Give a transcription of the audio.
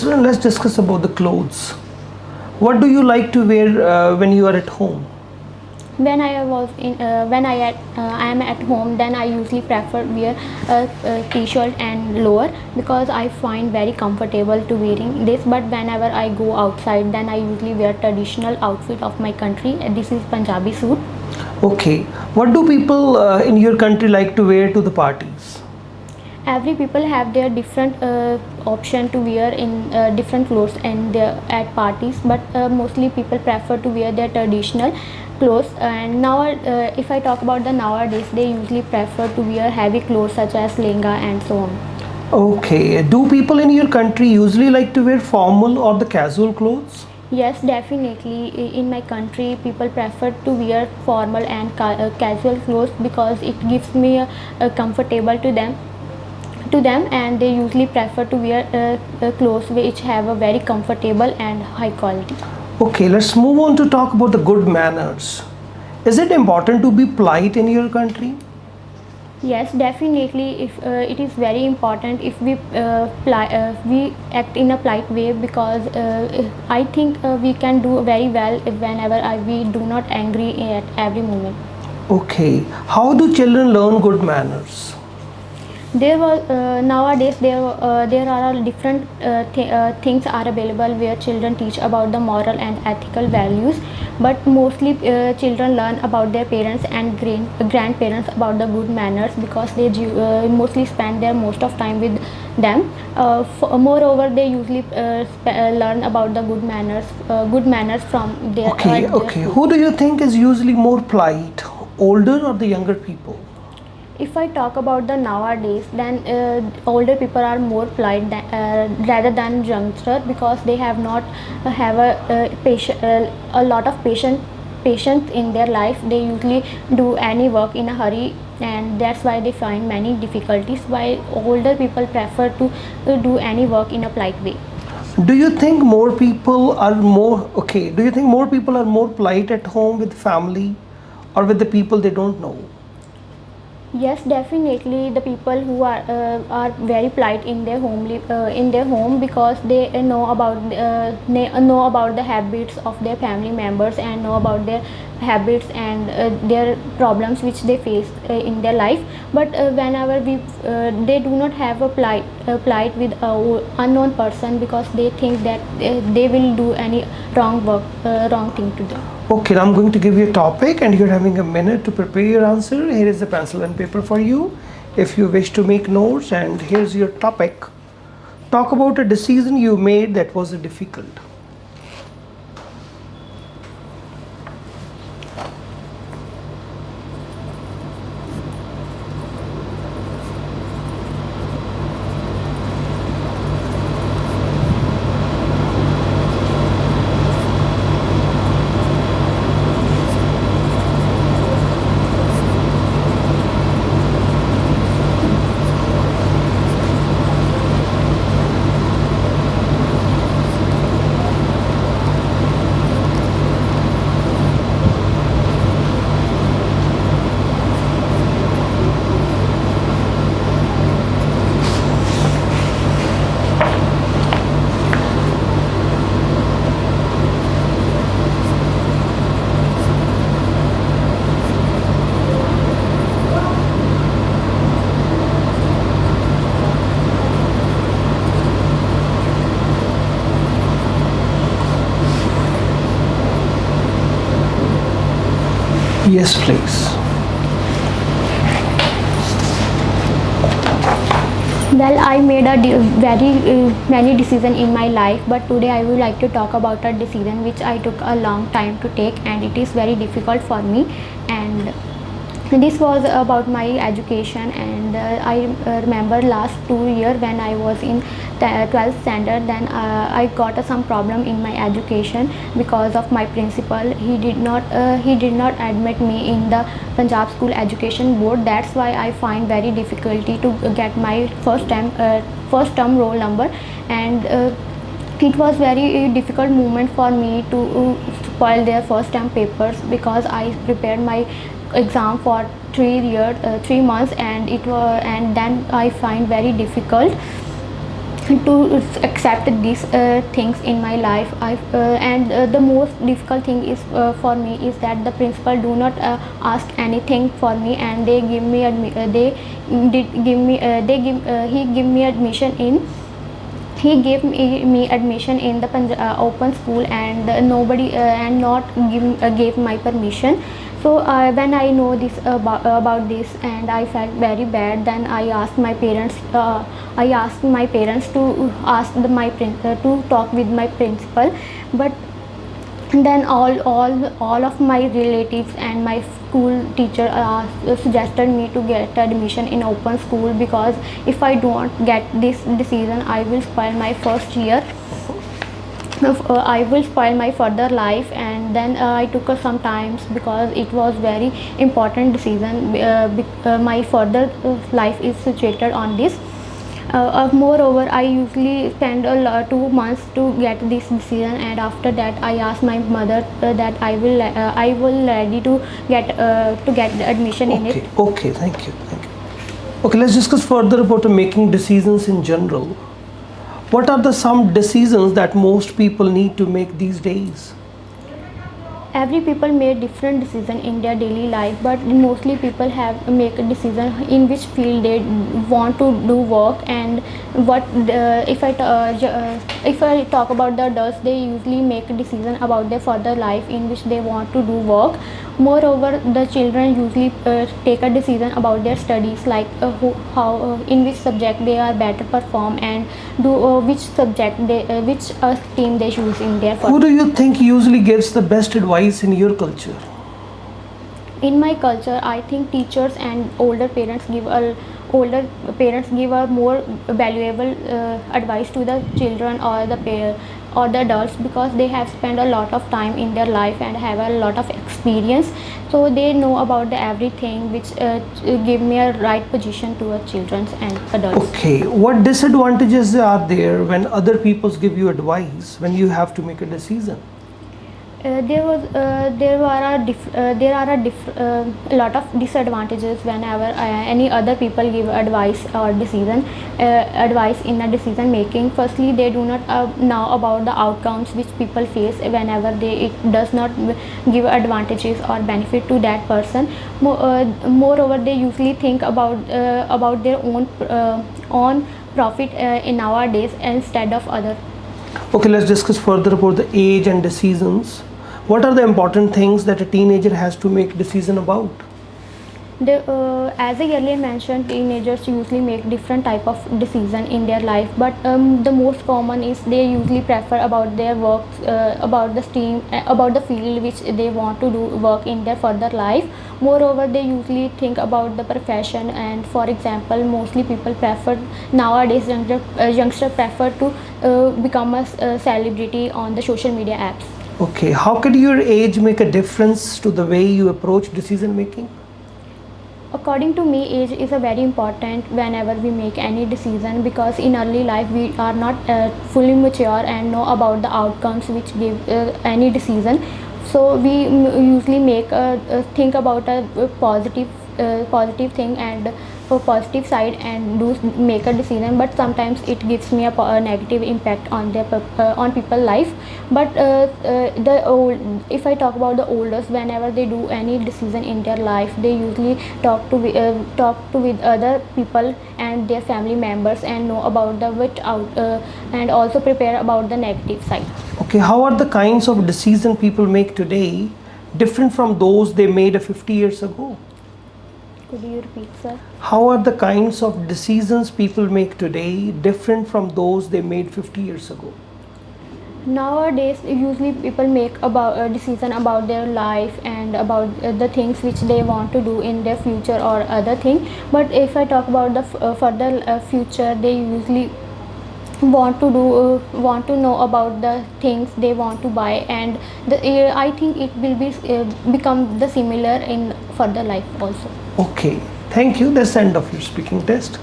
let's discuss about the clothes. What do you like to wear when you are at home? I am at home, then I usually prefer wear a t-shirt and lower because I find very comfortable to wearing this. But whenever I go outside, then I usually wear traditional outfit of my country. This is Punjabi suit. Okay. What do people in your country like to wear to the parties? Every people have their different option to wear in different clothes and at parties, but mostly people prefer to wear their traditional clothes. And now if I talk about the nowadays, they usually prefer to wear heavy clothes such as lehenga and so on. Okay. Do people in your country usually like to wear formal or the casual clothes? Yes, definitely. In my country, people prefer to wear formal and casual clothes because it gives me a comfortable to them, and they usually prefer to wear clothes which have a very comfortable and high quality. Okay, let's move on to talk about the good manners. Is it important to be polite in your country? Yes, definitely. If it is very important if we act in a polite way, because I think we can do very well whenever we do not angry at every moment. Okay. How do children learn good manners? There was nowadays there are different things are available where children teach about the moral and ethical values, but mostly children learn about their parents and grandparents about the good manners because they mostly spend their most of time with them. Moreover, they usually learn about the good manners from their Okay, at their okay. school. Who do you think is usually more polite, older or the younger people? If I talk about the nowadays, then older people are more polite rather than youngster, because they have not have a lot of patience in their life. They usually do any work in a hurry, and that's why they find many difficulties, while older people prefer to do any work in a polite way. Do you think more people are more okay? Do you think more people are more polite at home with family or with the people they don't know? Yes, definitely. The people who are very polite in their in their home, because they know about the habits of their family members and know about their habits and their problems which they face in their life. But whenever they do not have a polite with a unknown person, because they think that they will do any wrong thing to them. Okay, I'm going to give you a topic and you're having a minute to prepare your answer. Here is a pencil and paper for you if you wish to make notes. And here's your topic. Talk about a decision you made that was difficult. Yes, please. Well, I made very many decisions in my life, but today I would like to talk about a decision which I took a long time to take, and it is very difficult for me. And this was about my education, and I remember last 2 years when I was in 12th standard. Then I got some problem in my education because of my principal. He did not admit me in the Punjab School Education Board. That's why I find very difficulty to get my first term roll number. And it was very difficult moment for me to spoil their first term papers, because I prepared my exam for 3 months, and then I find very difficult. to accept these things in my life. And the most difficult thing is for me is that the principal do not ask anything for me, and they give me he give me admission in he gave me admission in the open school, and nobody and not gave my permission. So when I know this about this, and I felt very bad, then I asked my parents to to talk with my principal. But then all of my relatives and my school teacher suggested me to get admission in open school, because if I don't get this decision, I will spoil my first year. I will spoil my further life. And then I took some times, because it was very important decision. My further life is situated on this. Moreover, I usually spend 2 months to get this decision, and after that I asked my mother that I will ready to get the admission in it. Okay, thank you. Okay, let's discuss further about making decisions in general. What are the some decisions that most people need to make these days? Every people make different decision in their daily life, but mostly people have make a decision in which field they want to do work. And what if I talk about the adults, they usually make a decision about their further life in which they want to do work. Moreover, the children usually take a decision about their studies, like in which subject they are better perform, and which subject which team they choose in their Who do you think usually gives the best advice in your culture? In my culture, I think teachers and older parents give a more valuable advice to the children or the adults, because they have spent a lot of time in their life and have a lot of experience, so they know about everything, which give me a right position to children and adults. Okay, what disadvantages are there when other people give you advice when you have to make a decision? There are a lot of disadvantages whenever any other people give advice or advice in a decision making. Firstly, they do not know about the outcomes which people face whenever it does not give advantages or benefit to that person. Moreover, they usually think about their own profit in nowadays instead of other. Okay, let's discuss further about the age and decisions. What are the important things that a teenager has to make decision about? As I earlier mentioned, teenagers usually make different type of decision in their life, but the most common is they usually prefer about their work, about the stream, about the field which they want to do work in their further life. Moreover, they usually think about the profession, and for example, mostly people prefer nowadays youngster prefer to become a celebrity on the social media apps. Okay, how could your age make a difference to the way you approach decision making? According to me, age is a very important whenever we make any decision, because in early life we are not fully mature and know about the outcomes which give any decision. So we usually make think about a positive thing and a positive side and do make a decision, but sometimes it gives me a negative impact on on people's life. But if I talk about the oldest, whenever they do any decision in their life, they usually talk to with other people and their family members and know about the and also prepare about the negative side. Okay, how are the kinds of decision people make today different from those they made 50 years ago? Could you repeat, sir? How are the kinds of decisions people make today different from those they made 50 years ago? Nowadays, usually people make about a decision about their life and about the things which they want to do in their future or other thing. But if I talk about the further future, they usually want to know about the things they want to buy, and I think it will be become the similar in further life also. Okay, thank you. That's the end of your speaking test.